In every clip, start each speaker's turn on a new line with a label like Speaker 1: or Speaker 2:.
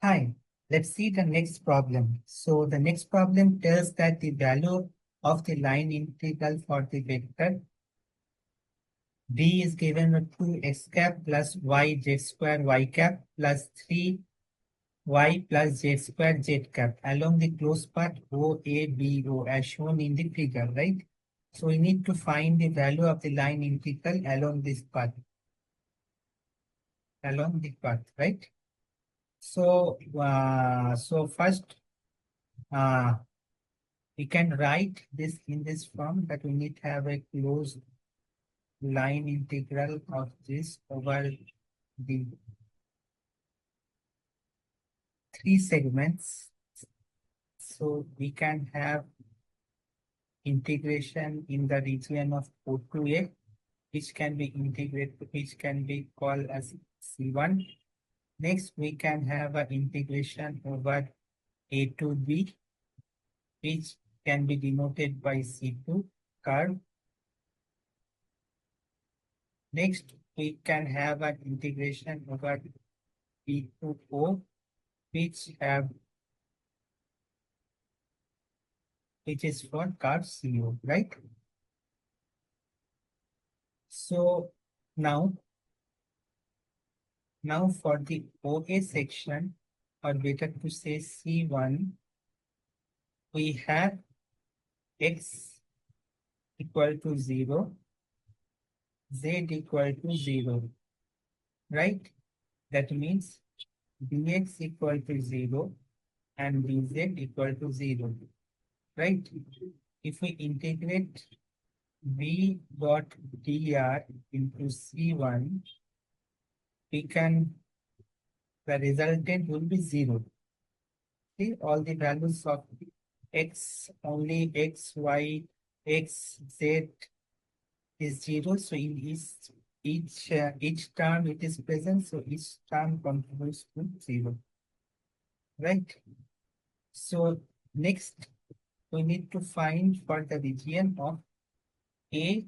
Speaker 1: Hi, let's see the next problem. So the next problem tells that the value of the line integral for the vector b is given with 2x cap plus y z square y cap plus 3y plus z square z cap along the closed path OABO as shown in the figure, right? So we need to find the value of the line integral along this path, right? So first, uh, we can write this in this form that we need to have a closed line integral of this over the three segments. So we can have integration in the region of O to A, which can be integrated, which can be called as C1. Next, we can have an integration over A to B, which can be denoted by C2 curve. Next, we can have an integration over B to O, which is for curve CO, right? So now for the OA section, or better to say C1, we have x equal to 0, z equal to 0, right? That means dx equal to 0 and dz equal to 0, right? If we integrate v dot dr into C1, the resultant will be 0. See, all the values of x, only x, y, x, z is 0. So in each term it is present, so each term contributes to 0, right? So next, we need to find for the region of A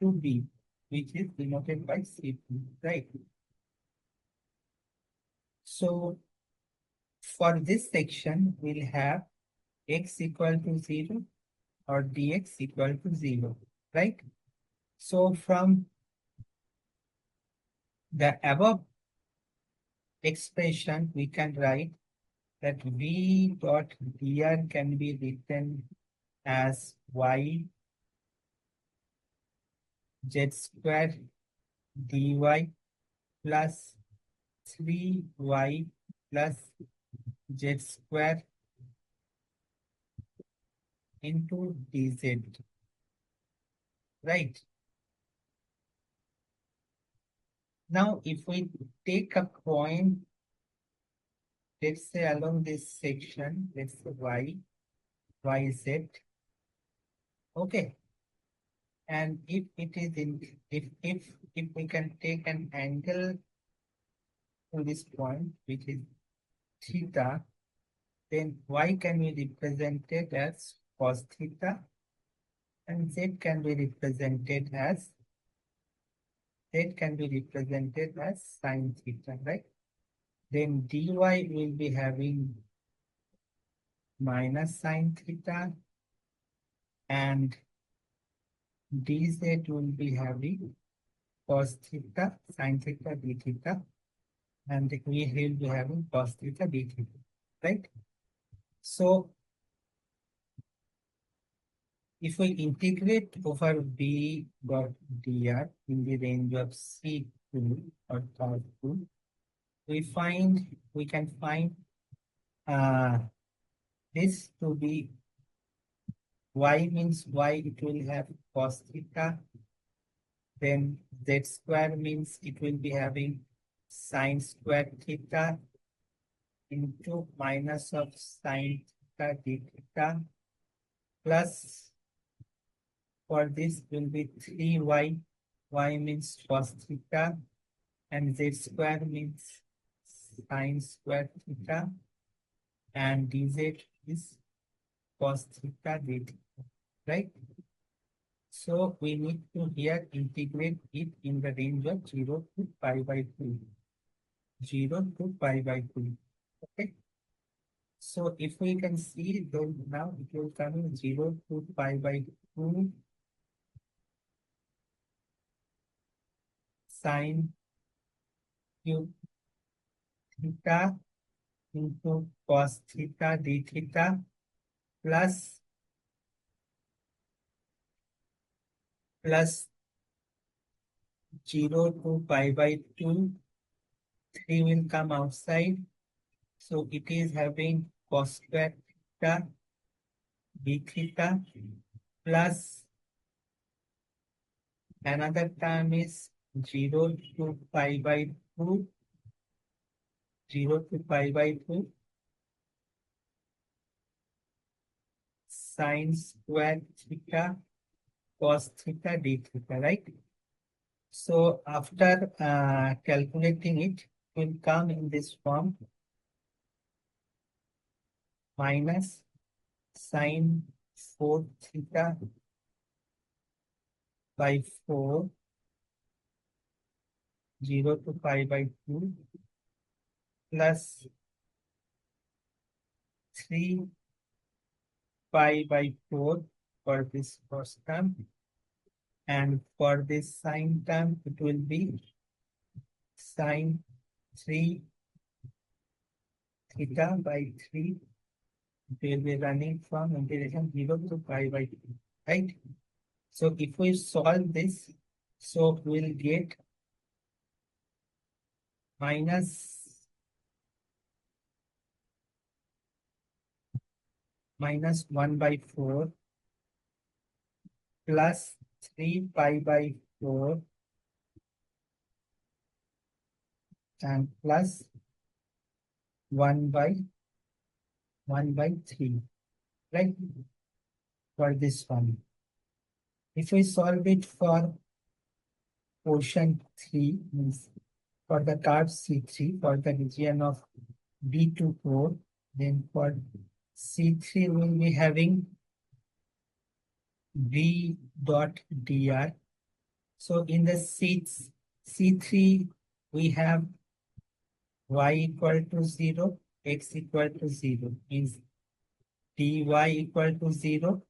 Speaker 1: to B, which is denoted by C2, right? So for this section, we'll have x equal to 0 or dx equal to 0, right? So from the above expression, we can write that v dot dr can be written as y z square dy plus 3y plus z square into dz, right? Now, if we take a point, let's say along this section, let's say y, z, okay. And if it is if we can take an angle to this point, which is theta, then y can be represented as cos theta, and z can be represented as sin theta, right? Then dy will be having minus sin theta, and dz will be having cos theta, sin theta, d theta, and we will be having cos theta, d theta, right? So if we integrate over b dot dr in the range of C2 or tau 2, we can find this to be y means y, it will have cos theta. Then z square means it will be having sin square theta into minus of sin theta d theta, plus for this will be 3y, y means cos theta, and z square means sin square theta, and dz is cos theta d theta, right? So we need to here integrate it in the range of 0 to pi by 2. 0 to pi by 2. Okay. So if we can see, then now it will come in 0 to pi by 2 sine cube theta into cos theta d theta plus 0 to pi by 2, 3 will come outside. So it is having cos square theta d theta plus another term is 0 to pi by 2, 0 to pi by 2 sine square theta cos theta d theta, right? So after calculating it, will come in this form minus sine 4 theta by 4, 0 to pi by 2 plus 3 pi by 4 for this first term, and for this sine term it will be sine 3 theta by 3. It will be running from integration 0 to pi by 2, right? So if we solve this, so we'll get minus 1 by 4 plus 3 pi by 4 and plus 1 by 3, right? For this one. If we solve it for portion 3, means for the curve C3, for the region of B to 4, then for C3 we will be having V dot dr. So in the C3 we have y equal to 0, x equal to 0, means dy equal to 0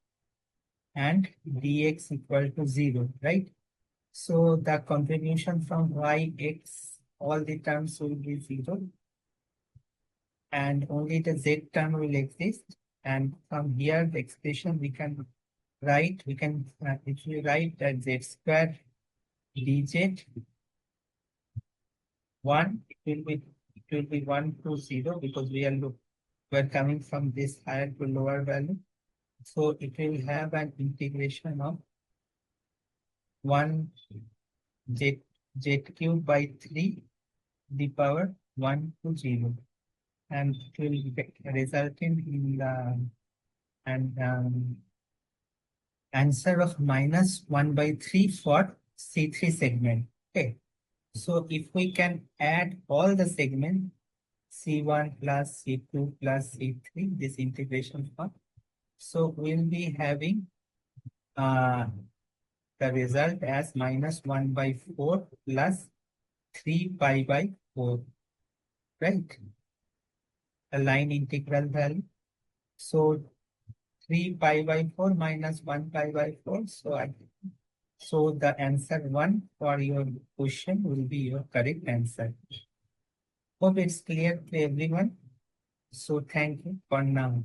Speaker 1: and dx equal to 0, right? So the contribution from y, x, all the terms will be 0 and only the z term will exist. And from here the expression we can write, if we write that z square dz 1, it will be 1 to 0 because we're coming from this higher to lower value. So it will have an integration of 1 z cube by 3 the power 1 to 0, and it will result in the answer of minus 1 by 3 for C3 segment. Okay, so if we can add all the segments C1 plus C2 plus C3, this integration part, so we'll be having the result as minus 1 by 4 plus 3 pi by 4, right? A line integral value. So 3 pi by 4 minus 1 pi by 4. So the answer 1 for your question will be your correct answer. Hope it's clear to everyone. So thank you for now.